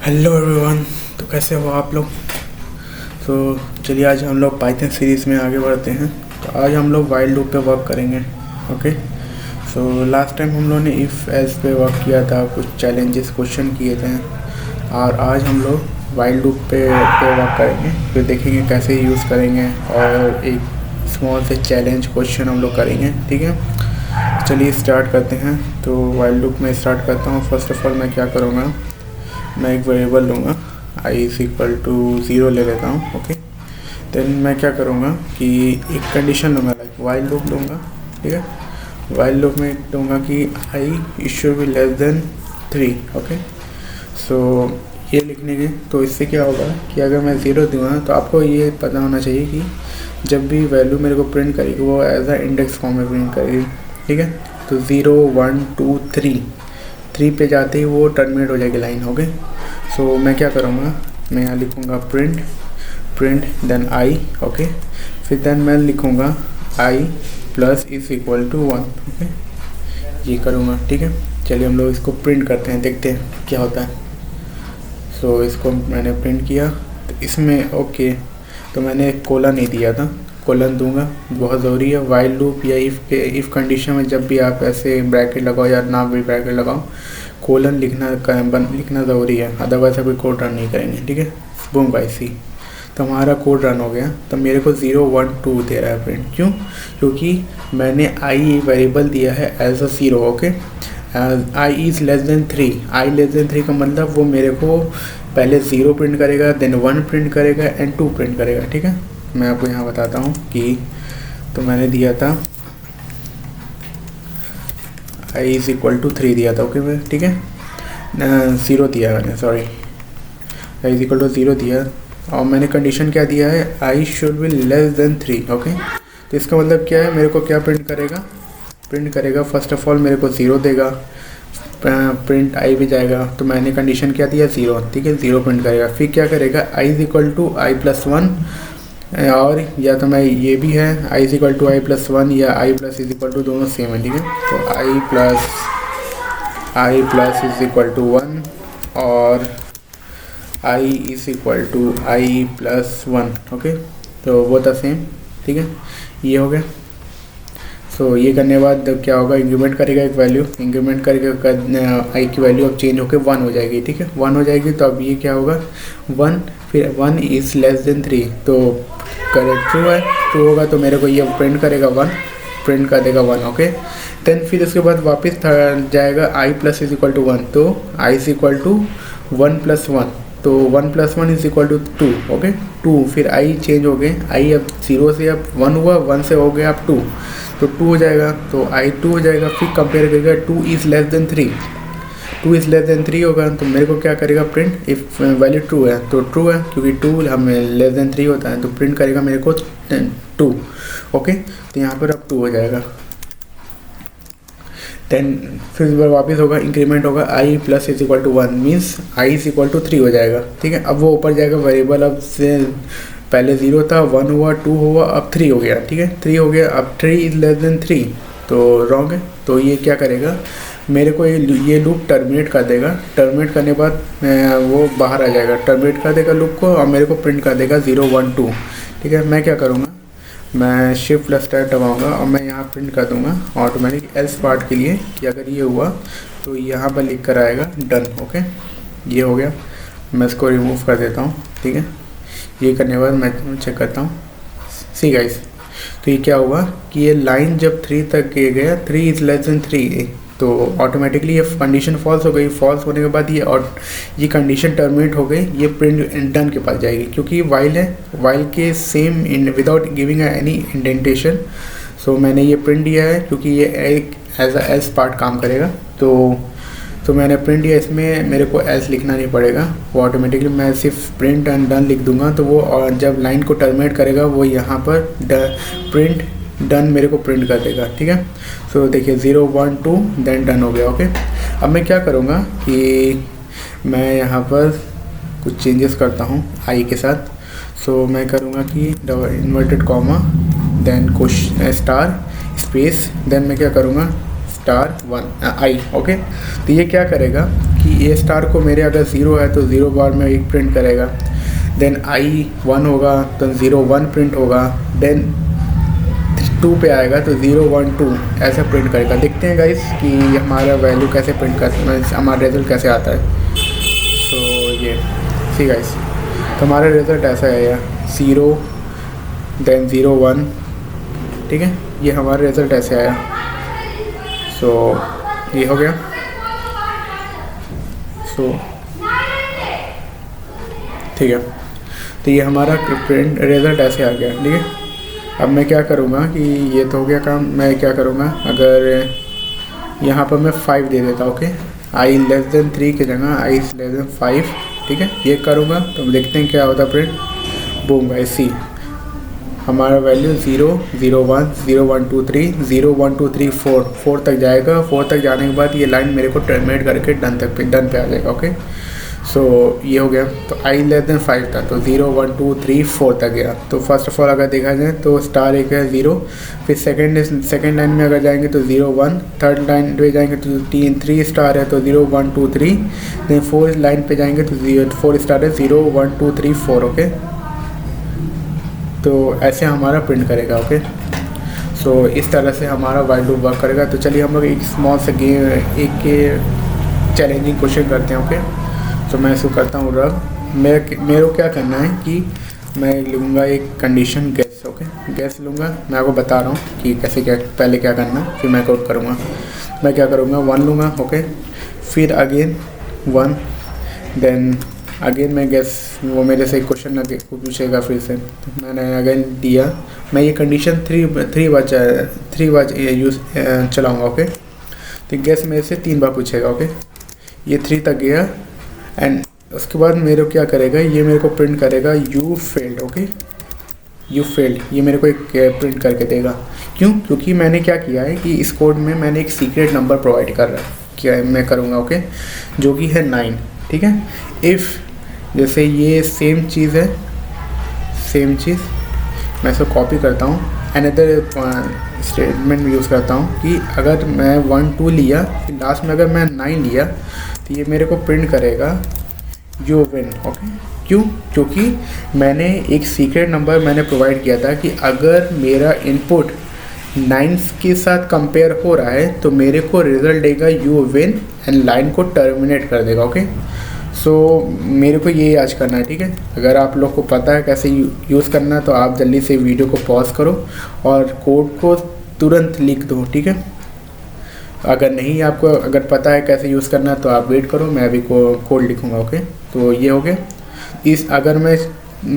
Hello everyone. तो कैसे हो आप लोग? तो चलिए आज हम लोग पाइथन सीरीज़ में आगे बढ़ते हैं। तो आज हम लोग वाइल लूप पे वर्क करेंगे। ओके। सो लास्ट टाइम हम लोगों ने इफ़ एल्स पे वर्क किया था, कुछ चैलेंजेस क्वेश्चन किए थे, और आज हम लोग वाइल लूप पे वर्क करेंगे। फिर देखेंगे कैसे यूज़ करेंगे और एक स्मॉल से चैलेंज क्वेश्चन हम लोग करेंगे। ठीक है, चलिए स्टार्ट करते हैं। तो वाइल लूप में स्टार्ट करता हूँ। फर्स्ट ऑफ ऑल मैं क्या करूँगा, मैं एक वेरिएबल लूँगा i इज़ इक्वल टू 0 ले लेता हूँ। ओके, देन मैं क्या करूँगा कि एक कंडीशन लूँगा, लाइक वाइल लूप लूँगा। ठीक है, वाइल लूप में लूँगा कि i should be less than 3। Okay, so ये लिखने के तो इससे क्या होगा कि अगर मैं 0 दूँगा तो आपको ये पता होना चाहिए कि जब भी वैल्यू मेरे को प्रिंट करेगी वो एज अ इंडेक्स फॉर्म में प्रिंट करेगी। ठीक है, तो 0 1 2 3 पे जाते ही वो टर्मिनेट हो जाएगी लाइन। ओके, सो मैं क्या करूँगा, मैं यहाँ लिखूँगा प्रिंट देन i। ओके, फिर देन मैं लिखूँगा i plus is equal to 1। Okay, ये करूँगा। ठीक है, चलिए हम लोग इसको प्रिंट करते हैं, देखते हैं क्या होता है। सो इसको मैंने प्रिंट किया तो इसमें ओके, तो मैंने एक कोलन नहीं दिया था, कोलन दूंगा, बहुत ज़रूरी है। वाइल लूप या इफ़ कंडीशन में जब भी आप ऐसे ब्रैकेट लगाओ या ना भी ब्रैकेट लगाओ, कोलन लिखना ज़रूरी है, अदरवाइज आप कोई कोड रन नहीं करेंगे। ठीक है, बूम बाई सी, तो हमारा कोड रन हो गया। तो मेरे को 0 1 2 दे रहा है प्रिंट, क्यों? क्योंकि मैंने i वेरिएबल दिया है as a 0। Okay, i is less than 3। i less than 3 का मतलब वो मेरे को पहले 0 प्रिंट करेगा, देन 1 प्रिंट करेगा एंड 2 प्रिंट करेगा। ठीक है, मैं आपको यहाँ बताता हूँ कि तो मैंने दिया था i इज़ इक्वल टू 3 दिया था। ओके, मैं ठीक है 0 दिया मैंने, sorry, i is equal to 0 दिया, और मैंने कंडीशन क्या दिया है, i should be less than 3। Okay, तो इसका मतलब क्या है, मेरे को क्या प्रिंट करेगा फर्स्ट ऑफ ऑल मेरे को 0 देगा, प्रिंट i भी जाएगा। तो मैंने कंडीशन क्या दिया, 0। ठीक है, 0 प्रिंट करेगा। फिर क्या करेगा, i is equal to i plus 1, और या तो मैं ये भी है i is equal to i plus 1 या i plus is equal to, दोनों सेम है। ठीक है, तो i plus is equal to 1 और i is equal to i plus 1। Okay, तो वो था सेम। ठीक है, ये हो गया। सो ये करने के बाद क्या होगा, इंक्रीमेंट करेगा एक वैल्यू, इंक्रीमेंट करके आई की वैल्यू अब चेंज होकर 1 हो जाएगी। ठीक है, 1 हो जाएगी, तो अब ये क्या होगा 1, फिर 1 इज़ लेस देन 3, तो करेक्ट ट्रू है, ट्रू होगा तो मेरे को ये प्रिंट करेगा 1, प्रिंट कर देगा 1। ओके, देन फिर उसके बाद वापस जाएगा i plus is equal to 1, तो i is equal to 1 plus 1, तो 1 plus 1 is equal to 2। Okay, 2, फिर i चेंज हो गए, i अब 0 से अब 1 हुआ, 1 से हो गया अब 2, तो 2 हो जाएगा, तो i 2 हो जाएगा। फिर कंपेयर करेगा 2 is less than 3, 2 is less than 3 होगा, तो मेरे को क्या करेगा प्रिंट, इफ़ वैल्यू ट्रू है तो ट्रू है, क्योंकि 2 हमें लेस देन 3 होता है, तो प्रिंट करेगा मेरे को 2। ओके, तो यहाँ पर अब 2 हो जाएगा। देन फिर इस बार वापस होगा, इंक्रीमेंट होगा, i plus is equal to 1 means i is equal to 3 हो जाएगा। ठीक है, अब वो ऊपर जाएगा वेरिएबल, अब से पहले 0 था, 1 हुआ, 2 हुआ, अब 3 हो गया। ठीक है, 3 हो गया, अब 3 इज लेस देन 3, तो रॉन्ग है, तो ये क्या करेगा, मेरे को ये लूप टर्मिनेट कर देगा। टर्मिनेट करने के बाद वो बाहर आ जाएगा, टर्मिनेट कर देगा लूप को, और मेरे को प्रिंट कर देगा 0 1 2। ठीक है, मैं क्या करूँगा, मैं शिफ्ट प्लस टैब दबाऊँगा और मैं यहाँ प्रिंट कर दूँगा ऑटोमेटिक एल्स पार्ट के लिए कि अगर ये हुआ तो यहाँ पर लिख कर आएगा डन। ओके, ये हो गया, मैं इसको रिमूव कर देता हूँ। ठीक है, ये करने के बाद मैं चेक करता हूँ, सी गाइस, तो ये क्या हुआ कि ये लाइन जब 3 तक गया, 3 इज़ लेस देन 3, तो ऑटोमेटिकली ये कंडीशन फॉल्स हो गई। फॉल्स होने के बाद ये कंडीशन टर्मिनेट हो गई, ये प्रिंट डन के पास जाएगी, क्योंकि वाइल है, वाइल के same in without giving any indentation. So मैंने ये प्रिंट दिया है क्योंकि ये एक एज अ एल्स पार्ट काम करेगा, तो मैंने प्रिंट दिया, इसमें मेरे को एल्स लिखना नहीं पड़ेगा, वो ऑटोमेटिकली मैं सिर्फ प्रिंट एंड डन लिख दूंगा, तो वो और जब लाइन को टर्मिनेट करेगा वो यहाँ पर प्रिंट डन मेरे को प्रिंट कर देगा। ठीक है, सो देखिए 0 1 2 देन डन हो गया। ओके, अब मैं क्या करूँगा कि मैं यहाँ पर कुछ चेंजेस करता हूँ आई के साथ। सो मैं करूँगा कि inverted comma then star space, then मैं क्या करूँगा स्टार वन आई। ओके, तो ये क्या करेगा कि ए स्टार को मेरे अगर 0 है तो 0 बार में 1 प्रिंट करेगा, देन आई 1 होगा तो 0 1 प्रिंट होगा, देन 2 पे आएगा तो 0 1 2 ऐसा प्रिंट करेगा। देखते हैं गाइस कि हमारा वैल्यू कैसे प्रिंट करता है, हमारा रिजल्ट कैसे आता है। सो ये सी गाइस, तो हमारा रिजल्ट ऐसा है 0 देन 0 1, ठीक है, ये हमारा रिजल्ट ऐसे आया। सो ये हो गया। सो ठीक है, तो ये हमारा प्रिंट रिजल्ट ऐसे आ गया। ठीक है, अब मैं क्या करूँगा कि ये तो हो गया काम। मैं क्या करूँगा, अगर यहाँ पर मैं 5 दे देता, ओके, आई लेस देन 3 की जगह आई लेस देन 5, ठीक है, ये करूँगा तो देखते हैं क्या होता है प्रिंट। बूम गाइस, सी हमारा वैल्यू 0 0 1 0 1 2 3 0 1 2 3 4 तक जाएगा। 4 तक जाने के बाद ये लाइन मेरे को टर्मिनेट करके डन पे आ जाएगा। ओके, सो ये हो गया। तो आई लेस देन 5 था तो 0 1 2 3 4 तक गया। तो फर्स्ट ऑफ ऑल अगर देखा जाए तो स्टार एक है 0, फिर सेकेंड लाइन में अगर जाएंगे तो 0 1, थर्ड लाइन पे जाएंगे तो 3 स्टार है तो 0 1 2 3, देन 4 लाइन पे जाएंगे तो 4 स्टार है 0 1 2 3 4। ओके, तो ऐसे हमारा प्रिंट करेगा। ओके, सो इस तरह से हमारा वाइल लूप वर्क करेगा। तो चलिए हम लोग एक स्मॉल से गेम, एक चैलेंजिंग क्वेश्चन करते हैं। ओके, तो मैं इसको करता हूँ रब। मेरे को क्या करना है कि मैं लूँगा एक कंडीशन गैस। ओके, गैस लूँगा, मैं आपको बता रहा हूँ कि कैसे क्या पहले क्या करना है, फिर मैं कोड करूँगा। मैं क्या करूँगा 1 लूँगा, ओके, फिर अगेन 1, देन अगेन मैं गैस, वो मेरे से क्वेश्चन आगे पूछेगा फिर से, तो मैंने अगेन दिया। मैं ये कंडीशन 3 बार यूज़ चलाऊँगा। ओके, तो गैस मेरे से 3 बार पूछेगा। ओके, ये 3 तक गया एंड उसके बाद मेरे को क्या करेगा, ये मेरे को प्रिंट करेगा you failed. Okay, you failed, ये मेरे को एक प्रिंट करके देगा। क्यों? क्योंकि मैंने क्या किया है कि इस कोड में मैंने एक सीक्रेट नंबर प्रोवाइड कर रहा है, क्या मैं करूँगा, ओके, जो कि है 9। ठीक है, इफ़ जैसे ये सेम चीज़ है, सेम चीज़ मैं इसको कॉपी करता हूँ, अनदर स्टेटमेंट यूज़ करता हूँ कि अगर मैं 1 2 लिया, लास्ट में अगर मैं 9 लिया तो ये मेरे को प्रिंट करेगा यू विन। ओके, क्यों? क्योंकि मैंने एक सीक्रेट नंबर मैंने प्रोवाइड किया था कि अगर मेरा इनपुट 9 के साथ कंपेयर हो रहा है तो मेरे को रिजल्ट देगा यू विन एंड लाइन को टर्मिनेट कर देगा। ओके, सो मेरे को ये आज करना है। ठीक है, अगर आप लोग को पता है कैसे यूज़ करना है तो आप जल्दी से वीडियो को पॉज करो और कोड को तुरंत लिख दो। ठीक है, अगर नहीं आपको अगर पता है कैसे यूज़ करना है तो आप वेट करो, मैं अभी कोड लिखूँगा। ओके, तो ये हो गया। अगर मैं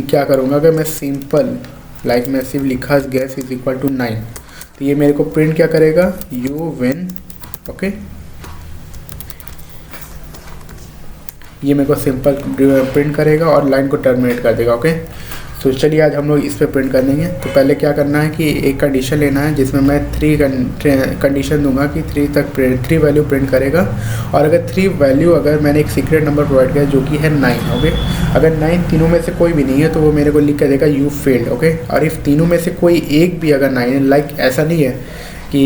क्या करूँगा, अगर मैं सिंपल लाइक मैं सिर्फ लिखा गैस इज इक्वल टू 9, तो ये मेरे को प्रिंट क्या करेगा, यू विन। ओके, ये मेरे को सिंपल प्रिंट करेगा और लाइन को टर्मिनेट कर देगा। ओके, तो चलिए आज हम लोग इस पर प्रिंट कर देंगे। तो पहले क्या करना है कि एक कंडीशन लेना है जिसमें मैं 3 कंडीशन दूंगा कि 3 तक 3 वैल्यू प्रिंट करेगा। और अगर 3 वैल्यू अगर मैंने एक सीक्रेट नंबर प्रोवाइड किया जो कि है 9। ओके, अगर 9 तीनों में से कोई भी नहीं है तो वो मेरे को लिख कर देगा यू फेल्ड। ओके, और इफ़ तीनों में से कोई एक भी अगर 9 है, लाइक ऐसा नहीं है कि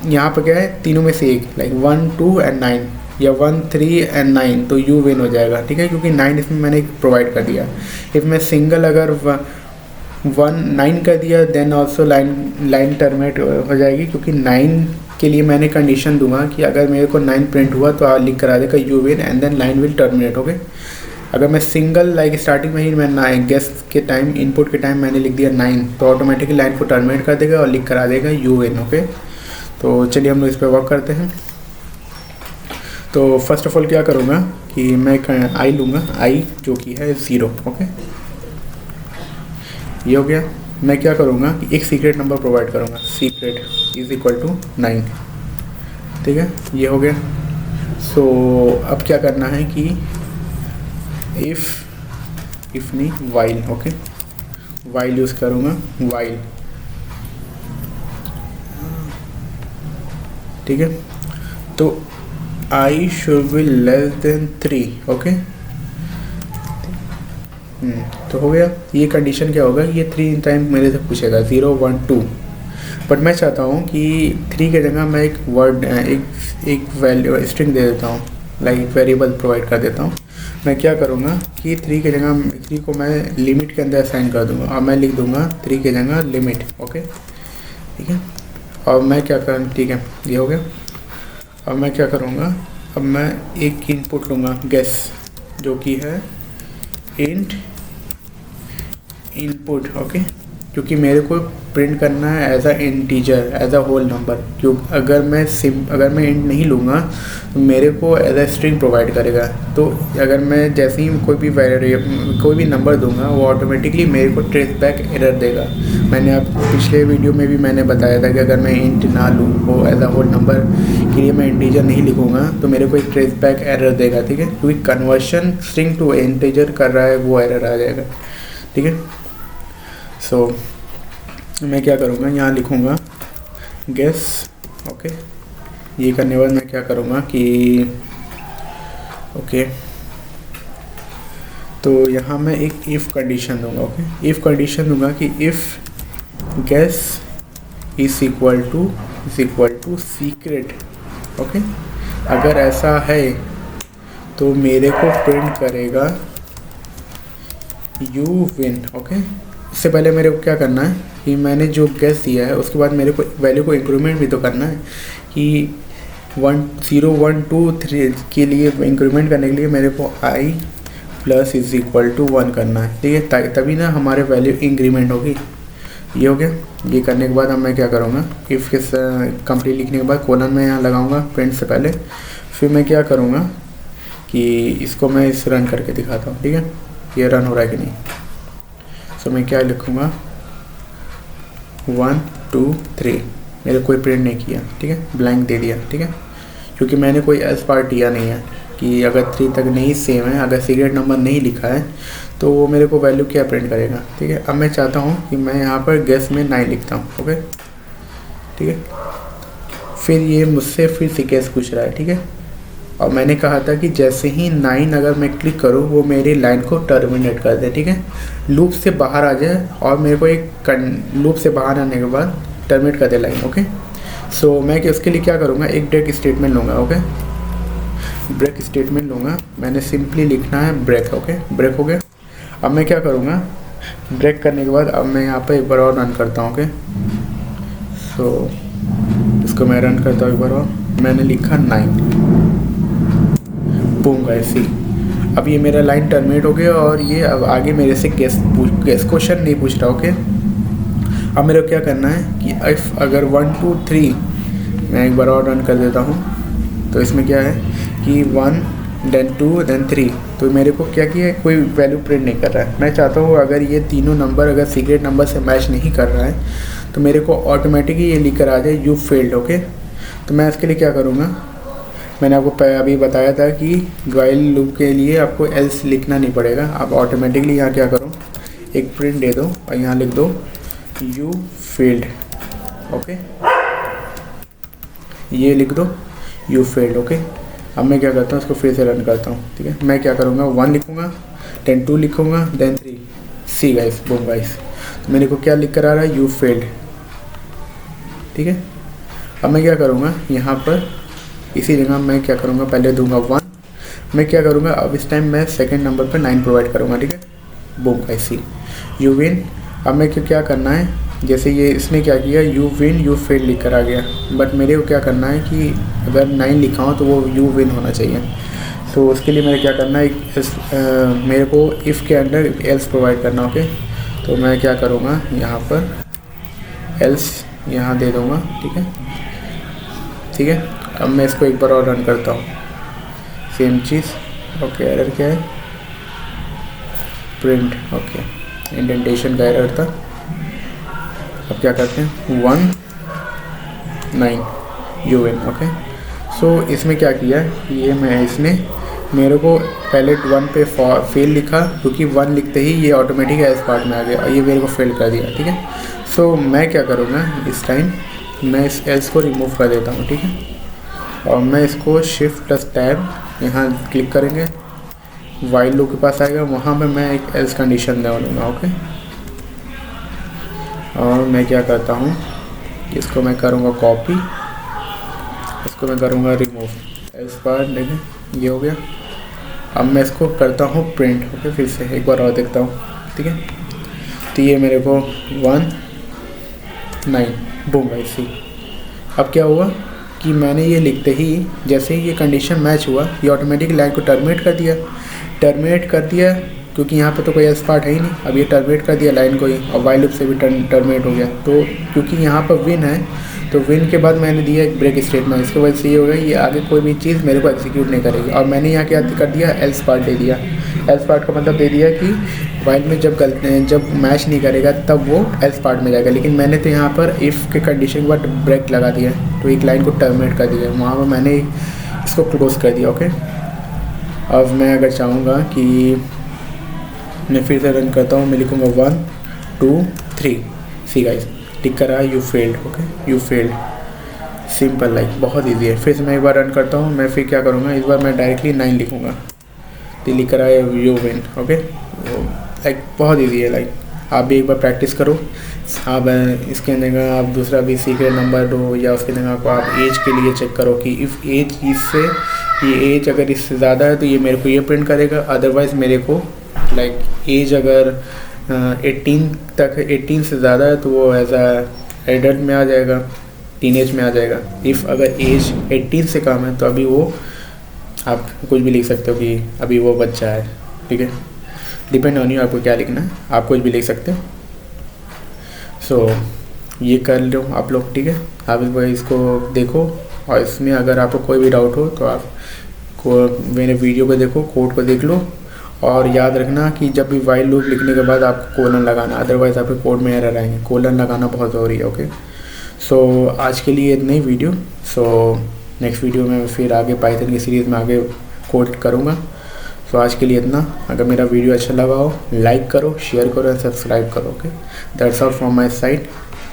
यहाँ पर क्या है तीनों में से एक, लाइक 1 2 एंड 9 या 1 3 एंड 9, तो यू विन हो जाएगा। ठीक है, क्योंकि 9 इसमें मैंने प्रोवाइड कर दिया। इफ़ मैं सिंगल अगर 1 9 कर दिया देन ऑल्सो लाइन टर्मिनेट हो जाएगी, क्योंकि 9 के लिए मैंने कंडीशन दूंगा कि अगर मेरे को 9 प्रिंट हुआ तो लिख करा देगा you win and then line will terminate. Okay, अगर मैं सिंगल लाइक स्टार्टिंग में ही मैं गेस के टाइम इनपुट के टाइम मैंने लिख दिया 9 तो ऑटोमेटिकली लाइन को टर्मिनेट कर देगा और लिख करा देगा यू विन। ओके, तो चलिए हम लोग इस पर वर्क करते हैं। तो फर्स्ट ऑफ ऑल क्या करूँगा कि मैं आई लूँगा, आई जो कि है 0। ओके, ये हो गया। मैं क्या करूँगा कि एक सीक्रेट नंबर प्रोवाइड करूँगा, सीक्रेट इज़ इक्वल टू 9। ठीक है, ये हो गया। सो अब क्या करना है कि इफ़ नहीं वाइल। ओके, वाइल यूज़ करूँगा, वाइल। ठीक है, तो I should be less than 3। Okay, तो हो गया। ये कंडीशन क्या होगा, ये 3 टाइम मेरे से पूछेगा 0 1 2। बट मैं चाहता हूँ कि 3 की जगह मैं एक वर्ड एक वैल्यू स्ट्रिंग दे देता हूँ, लाइक वेरिएबल प्रोवाइड कर देता हूँ। मैं क्या करूँगा कि 3 की जगह 3 को मैं लिमिट के अंदर असाइन कर दूँगा और मैं लिख दूँगा 3 की जगह लिमिट। ओके ठीक है। और मैं क्या करूँ, ठीक है ये हो गया। अब मैं क्या करूँगा, अब मैं एक इनपुट लूँगा गेस, जो कि है इंट इनपुट। ओके, क्योंकि मेरे को प्रिंट करना है as a integer, as a whole number. क्यों, अगर मैं इंट नहीं लूँगा तो मेरे को एज अ स्ट्रिंग प्रोवाइड करेगा। तो अगर मैं जैसे ही कोई भी नंबर दूंगा वो ऑटोमेटिकली मेरे को ट्रेस बैक एरर देगा। मैंने आपको पिछले वीडियो में भी मैंने बताया था कि अगर मैं इंट ना लूँ, वो एज अ होल नंबर के लिए मैं इंटीजर नहीं लिखूँगा तो मेरे को एक ट्रेस बैक एरर देगा। ठीक है, क्योंकि कन्वर्शन स्ट्रिंग टू इंटीजर कर रहा है, वो एरर आ जाएगा। ठीक है, सो मैं क्या करूँगा, यहाँ लिखूँगा गेस। ओके, ये करने के बाद मैं क्या करूँगा कि ओके, तो यहाँ मैं एक इफ़ कंडीशन दूँगा। ओके, इफ़ कंडीशन दूँगा कि if guess is equal to secret. Okay, अगर ऐसा है तो मेरे को प्रिंट करेगा यू विन। ओके, इससे पहले मेरे को क्या करना है कि मैंने जो गेस दिया है उसके बाद मेरे को वैल्यू को इंक्रीमेंट भी तो करना है कि 1 0 1 2 3 के लिए इंक्रीमेंट करने के लिए मेरे को आई प्लस इज इक्वल टू 1 करना है। ठीक है, तभी ना हमारे वैल्यू इंक्रीमेंट होगी। ये हो गया। ये करने के बाद अब मैं क्या करूँगा, इफ़ के कंप्लीट लिखने के बाद कोलन में यहाँ लगाऊंगा प्रिंट से पहले। फिर मैं क्या करूँगा कि इसको मैं इस रन करके दिखाता हूँ। ठीक है, ये रन हो रहा है कि नहीं। सो मैं क्या लिखूँगा 1 2 3, मेरे कोई प्रिंट नहीं किया। ठीक है, ब्लैंक दे दिया। ठीक है, क्योंकि मैंने कोई एल्स पार्ट दिया नहीं है कि अगर 3 तक नहीं सेम है, अगर सीक्रेट नंबर नहीं लिखा है तो वो मेरे को वैल्यू क्या प्रिंट करेगा। ठीक है, अब मैं चाहता हूँ कि मैं यहाँ पर गेस में 9 लिखता हूँ। ओके, ठीक है, फिर ये मुझसे फिर से केस पूछ रहा है। ठीक है, और मैंने कहा था कि जैसे ही 9 अगर मैं क्लिक करूँ वो मेरी लाइन को टर्मिनेट कर दे। ठीक है, लूप से बाहर आ जाए और मेरे को एक लूप से बाहर आने के बाद टर्मिनेट कर दे लाइन। ओके, सो मैं उसके लिए क्या करूँगा, एक ब्रेक स्टेटमेंट लूँगा। ओके, ब्रेक स्टेटमेंट लूँगा, मैंने सिंपली लिखना है ब्रेक। ओके, ब्रेक हो गया। अब मैं क्या करूँगा, ब्रेक करने के बाद अब मैं यहाँ पर एक बार और रन करता हूँ। ओके, सो इसको मैं रन करता हूँ एक बार और। मैंने लिखा 9, बूम गाइस, सी अब ये मेरा लाइन टर्मिनेट हो गया और ये अब आगे मेरे से गेस क्वेश्चन नहीं पूछ रहा। ओके, अब मेरे को क्या करना है कि इफ़ अगर 1 2 3, मैं एक बार और रन कर देता हूँ। तो इसमें क्या है कि 1 then 2 then 3, तो मेरे को क्या किया, कोई वैल्यू प्रिंट नहीं कर रहा है। मैं चाहता हूँ अगर ये तीनों नंबर अगर सीक्रेट नंबर से मैच नहीं कर रहा है तो मेरे को ऑटोमेटिकली ये लिख कर आ जाए यू फेल्ड। ओके, तो मैं इसके लिए क्या करूँगा, मैंने आपको अभी बताया था कि व्हाइल लूप के लिए आपको एल्स लिखना नहीं पड़ेगा। आप ऑटोमेटिकली यहाँ क्या करो, एक प्रिंट दे दो और यहाँ लिख दो यू फेल्ड। ओके, ये लिख दो यू फेल्ड। ओके, अब मैं क्या करता हूँ, इसको फिर से रन करता हूँ। ठीक है, मैं क्या करूँगा 1 लिखूँगा, then 2 लिखूँगा, then 3। See guys, boom guys, तो मेरे को क्या लिख कर आ रहा है, यू फेल्ड। ठीक है, अब मैं क्या करूँगा, यहाँ पर इसी जगह मैं क्या करूँगा, पहले दूंगा 1। मैं क्या करूँगा, अब इस टाइम मैं सेकंड नंबर पर 9 प्रोवाइड करूँगा। ठीक है, boom guys, see you win. अब मैं क्या करना है, जैसे ये इसने क्या किया, यू विन यू फेल लिख कर आ गया, बट मेरे को क्या करना है कि अगर 9 लिखा हो तो वो यू विन होना चाहिए। तो उसके लिए मेरे क्या करना है, मेरे को इफ़ के अंडर एल्स प्रोवाइड करना। ओके, तो मैं क्या करूँगा, यहाँ पर एल्स यहाँ दे दूँगा। ठीक है, ठीक है, अब मैं इसको एक बार और रन करता हूँ, सेम चीज़। ओके, एरर क्या है, प्रिंट। ओके, इंडेंटेशन का एरर था। अब क्या करते हैं 1 9 यू विन। ओके, सो इसमें क्या किया, ये इसने मेरे को पहले 1 पे फेल लिखा, क्योंकि 1 लिखते ही ये ऑटोमेटिक एस पार्ट में आ गया और ये मेरे को फेल कर दिया। ठीक है, सो मैं क्या करूँगा, इस टाइम मैं इस एल्स को रिमूव कर देता हूँ। ठीक है, और मैं इसको शिफ्ट प्लस टैब यहाँ क्लिक करेंगे, व्हाइल लूप के पास आएगा, वहाँ पे मैं एक एल्स कंडीशन दे लूँगा। ओके, और मैं क्या करता हूँ, इसको मैं करूँगा कॉपी, इसको मैं करूँगा रिमूव, एल्स पार्ट देखें ये हो गया। अब मैं इसको करता हूँ प्रिंट। ओके, फिर से एक बार और देखता हूँ, ठीक है। तो ये मेरे को 1 9 बूम भाई सी। अब क्या हुआ कि मैंने ये लिखते ही जैसे ही ये कंडीशन मैच हुआ, ये ऑटोमेटिक लाइन को टर्मिनेट कर दिया क्योंकि यहाँ पे तो कोई एल्स पार्ट है ही नहीं। अब ये टर्मिनेट कर दिया लाइन को ही, और वाइल लूप से भी टर्मिनेट हो गया। तो क्योंकि यहाँ पर विन है, तो विन के बाद मैंने दिया एक ब्रेक स्टेटमेंट, इसके वजह से ये हो गया ये आगे कोई भी चीज़ मेरे को एग्जीक्यूट नहीं करेगी। और मैंने यहाँ क्या कर दिया, एल्स पार्ट दे दिया। एल्स पार्ट का मतलब दे दिया कि वाइल में जब मैच नहीं करेगा तब वो एल्स पार्ट में जाएगा। लेकिन मैंने तो यहाँ पर इफ़ के कंडीशन के बाद ब्रेक लगा दिया, तो एक लाइन को टर्मिनेट कर दिया, वहाँ पर मैंने इसको क्लोज कर दिया। ओके, अब मैं अगर चाहूँगा कि मैं फिर से रन करता हूँ, मैं लिखूँगा 1 2 3 सी गाइस, टिक करा you failed. Okay, you failed, simple like बहुत इजी है। फिर से मैं एक बार रन करता हूँ, मैं फिर क्या करूँगा, इस बार मैं डायरेक्टली 9 लिखूँगा, तो लिख करा यू विन। ओके, लाइक बहुत इजी है। लाइक आप भी एक बार प्रैक्टिस करो। आप इसके जगह आप दूसरा भी सीक्रेट नंबर दो, या उसके जगह को आप एज के लिए चेक करो कि इफ़ एज इससे ये एज अगर इससे ज़्यादा है तो ये मेरे को ये प्रिंट करेगा, अदरवाइज़ मेरे को लाइक एज अगर 18 तक 18 से ज़्यादा है तो वो एज अ एडल्ट में आ जाएगा, टीनेज में आ जाएगा। इफ़ अगर एज 18 से कम है तो अभी वो आप कुछ भी लिख सकते हो कि अभी वो बच्चा है, ठीक है। डिपेंड ऑन यू, आपको क्या लिखना है, आप कुछ भी लिख सकते हो। सो ये कर लो आप लोग, ठीक है। आप एक बार इसको देखो, और इसमें अगर आपको कोई भी डाउट हो तो आप मेरे वीडियो को देखो, कोड को देख लो। और याद रखना कि जब भी वाइल लूप लिखने के बाद आपको कोलन लगाना, अदरवाइज़ आपके कोड में एरर आएंगे। कोलन लगाना बहुत ज़रूरी है। ओके, सो आज के लिए इतनी वीडियो। सो नेक्स्ट वीडियो में फिर आगे पाइथन की सीरीज़ में आगे कोड करूँगा। सो आज के लिए इतना। अगर मेरा वीडियो अच्छा लगा हो, लाइक करो, शेयर करो एंड सब्सक्राइब करो। Okay, that's all from my side.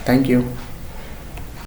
Thank you.